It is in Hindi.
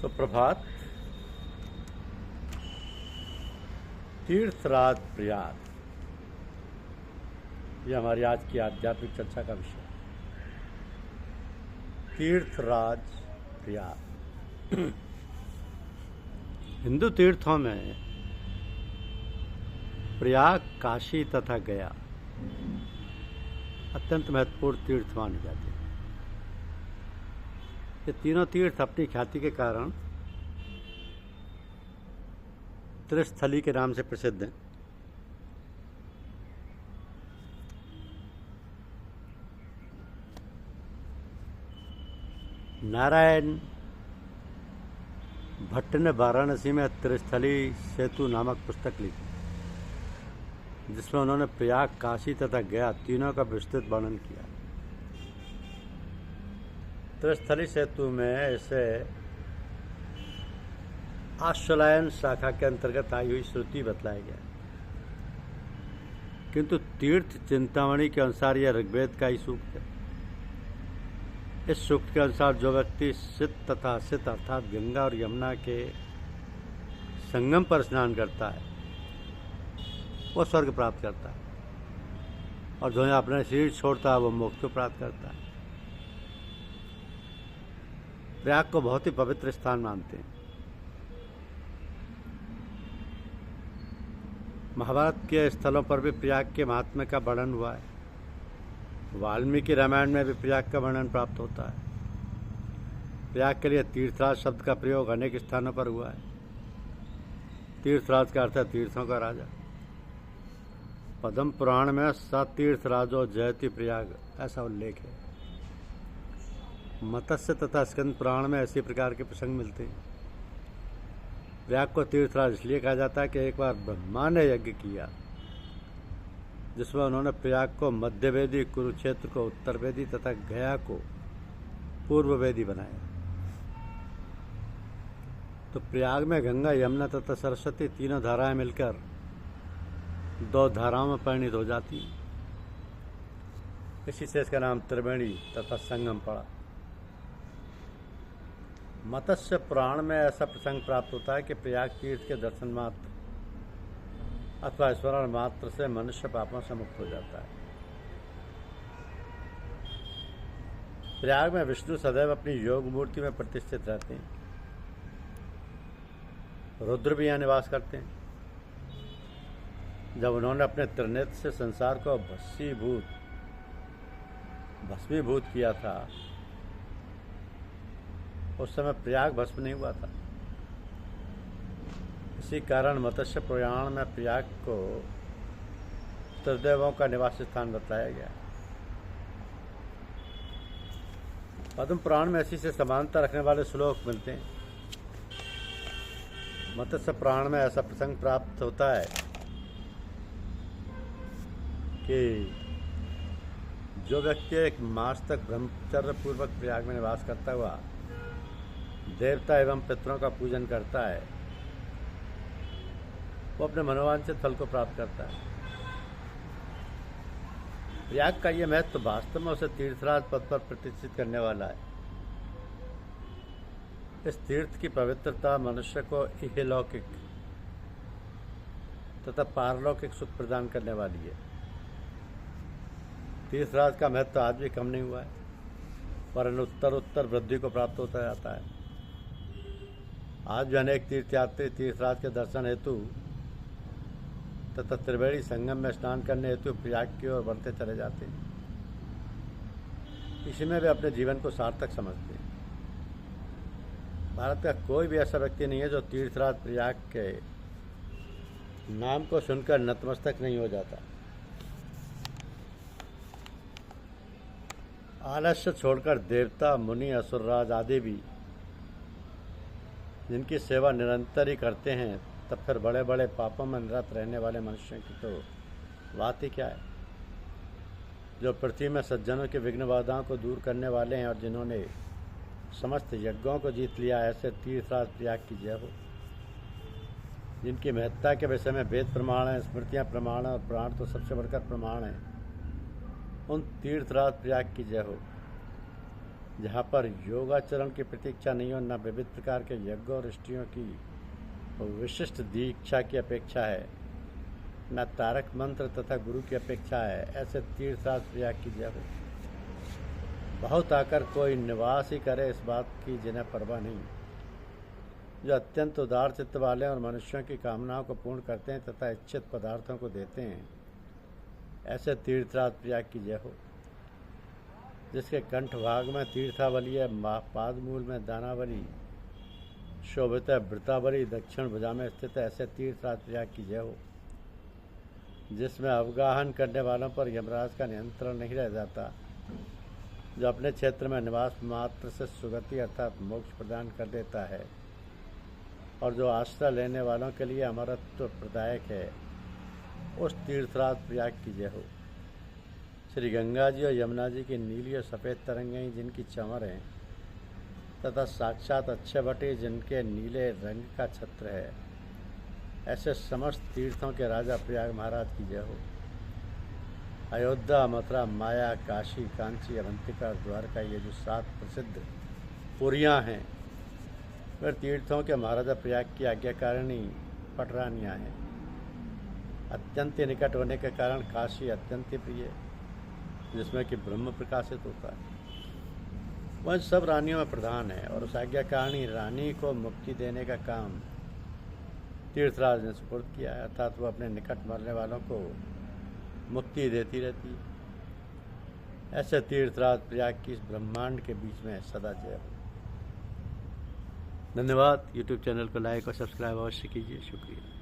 सुप्रभात। तीर्थराज प्रयाग, ये हमारी आज की आध्यात्मिक चर्चा का विषय। तीर्थराज प्रयाग। हिंदू तीर्थों में प्रयाग, काशी तथा गया अत्यंत महत्वपूर्ण तीर्थ माने जाते हैं। ये तीनों तीर्थ अपनी ख्याति के कारण त्रिस्थली के नाम से प्रसिद्ध हैं। नारायण भट्ट ने वाराणसी में त्रिस्थली सेतु नामक पुस्तक लिखी, जिसमें उन्होंने प्रयाग, काशी तथा गया तीनों का विस्तृत वर्णन किया। त्रिस्थली सेतु में इसे आश्वलायन शाखा के अंतर्गत आई हुई श्रुति बतलाया गया, किंतु तीर्थ चिंतामणि के अनुसार यह ऋग्वेद का ही सूक्त है। इस सूक्त के अनुसार जो व्यक्ति सित तथा असित अर्थात गंगा और यमुना के संगम पर स्नान करता है वह स्वर्ग प्राप्त करता है, और जो अपने शरीर छोड़ता है वह मोक्ष को प्राप्त करता है। प्रयाग को बहुत ही पवित्र स्थान मानते हैं। महाभारत के स्थलों पर भी प्रयाग के महात्म्य का वर्णन हुआ है। वाल्मीकि रामायण में भी प्रयाग का वर्णन प्राप्त होता है। प्रयाग के लिए तीर्थराज शब्द का प्रयोग अनेक स्थानों पर हुआ है। तीर्थराज का अर्थ है तीर्थों का राजा। पद्म पुराण में सतीर्थराजो जयति प्रयाग ऐसा उल्लेख है। मत्स्य तथा स्कंद पुराण में ऐसी प्रकार के प्रसंग मिलते हैं। प्रयाग को तीर्थराज इसलिए कहा जाता है कि एक बार ब्रह्मा ने यज्ञ किया, जिसमें उन्होंने प्रयाग को मध्यवेदी, कुरुक्षेत्र को उत्तरवेदी तथा गया को पूर्ववेदी बनाया। तो प्रयाग में गंगा, यमुना तथा सरस्वती तीनों धाराएं मिलकर दो धाराओं में परिणित हो जाती। इसी से इसका नाम त्रिवेणी तथा संगम पड़ा। मत्स्य पुराण में ऐसा प्रसंग प्राप्त होता है कि प्रयाग तीर्थ के दर्शन मात्र अथवा स्मरण मात्र से मनुष्य पापों से मुक्त हो जाता है। प्रयाग में विष्णु सदैव अपनी योग मूर्ति में प्रतिष्ठित रहते हैं। रुद्र भी यहाँ निवास करते हैं। जब उन्होंने अपने त्रिनेत्र से संसार को भस्मीभूत किया था, उस समय प्रयाग भस्म नहीं हुआ था। इसी कारण मत्स्य पुराण में प्रयाग को त्रिदेवों का निवास स्थान बताया गया। पद्म पुराण में इसी से समानता रखने वाले श्लोक मिलते हैं। मत्स्य पुराण में ऐसा प्रसंग प्राप्त होता है कि जो व्यक्ति एक मास तक ब्रह्मचर्य पूर्वक प्रयाग में निवास करता हुआ देवता एवं पितरों का पूजन करता है, वो अपने मनोवांछित फल को प्राप्त करता है। प्रयाग का ये महत्व वास्तव में उसे तीर्थराज पद पर प्रतिष्ठित करने वाला है। इस तीर्थ की पवित्रता मनुष्य को इहलौकिक तथा पारलौकिक सुख प्रदान करने वाली है। तीर्थराज का महत्व आज भी कम नहीं हुआ है, पर उत्तर वृद्धि को प्राप्त होता जाता है। आज भी अनेक तीर्थयात्री तीर्थराज के दर्शन हेतु तथा त्रिवेणी संगम में स्नान करने हेतु प्रयाग की ओर बढ़ते चले जाते हैं। इसी में वे अपने जीवन को सार्थक समझते हैं। भारत का कोई भी ऐसा व्यक्ति नहीं है जो तीर्थराज प्रयाग के नाम को सुनकर नतमस्तक नहीं हो जाता। आलस्य छोड़कर देवता, मुनि, असुरराज आदि भी जिनकी सेवा निरंतर ही करते हैं, तब फिर बड़े बड़े पापों में निरत रहने वाले मनुष्यों की तो बात ही क्या है। जो पृथ्वी में सज्जनों के विघ्न बाधाओं को दूर करने वाले हैं और जिन्होंने समस्त यज्ञों को जीत लिया, ऐसे तीर्थराज प्रयाग की जय हो। जिनकी महत्ता के विषय में वेद प्रमाण हैं, स्मृतियाँ प्रमाण हैं और प्राण तो सबसे बढ़कर प्रमाण हैं, उन तीर्थराज प्रयाग की जय हो। जहाँ पर योगाचरण की प्रतीक्षा नहीं हो, न विविध प्रकार के यज्ञों और ऋषियों की विशिष्ट दीक्षा की अपेक्षा है, न तारक मंत्र तथा गुरु की अपेक्षा है, ऐसे तीर्थराज प्रयाग की जय हो। बहुत आकर कोई निवास ही करे इस बात की जिन्हें परवाह नहीं, जो अत्यंत उदार चित्त वाले और मनुष्यों की कामनाओं को पूर्ण करते हैं तथा इच्छित पदार्थों को देते हैं, ऐसे तीर्थराज प्रयाग की जय हो। जिसके कंठ भाग में तीर्थावली है, पादमूल में दानावली शोभित है, वृतावली दक्षिण भुजा में स्थित है, ऐसे तीर्थराज प्रयाग की जय हो। जिसमें अवगाहन करने वालों पर यमराज का नियंत्रण नहीं रह जाता, जो अपने क्षेत्र में निवास मात्र से सुगति अर्थात मोक्ष प्रदान कर देता है, और जो आश्रय लेने वालों के लिए अमरत्व प्रदायक है, उस तीर्थराज प्रयाग की जय हो। श्री गंगा जी और यमुना जी की नीली और सफ़ेद तरंगें जिनकी चमर हैं तथा साक्षात अच्छे भट्टी जिनके नीले रंग का छत्र है, ऐसे समस्त तीर्थों के राजा प्रयाग महाराज की जय हो। अयोध्या, मथुरा, माया, काशी, कांची, अवंतिका, द्वारका, ये जो 7 प्रसिद्ध पुरियाँ हैं, वे तीर्थों के महाराजा प्रयाग की आज्ञाकारिणी पटरानियाँ हैं। अत्यंत निकट होने के कारण काशी अत्यंत प्रिय, जिसमें कि ब्रह्म प्रकाशित होता है, वह सब रानियों में प्रधान है, और उस आज्ञाकारिणी रानी को मुक्ति देने का काम तीर्थराज ने सुपुर्द किया है, अर्थात वह अपने निकट मरने वालों को मुक्ति देती रहती है। ऐसे तीर्थराज प्रयाग की इस ब्रह्मांड के बीच में सदा जय हो। धन्यवाद। यूट्यूब चैनल को लाइक और सब्सक्राइब अवश्य कीजिए। शुक्रिया।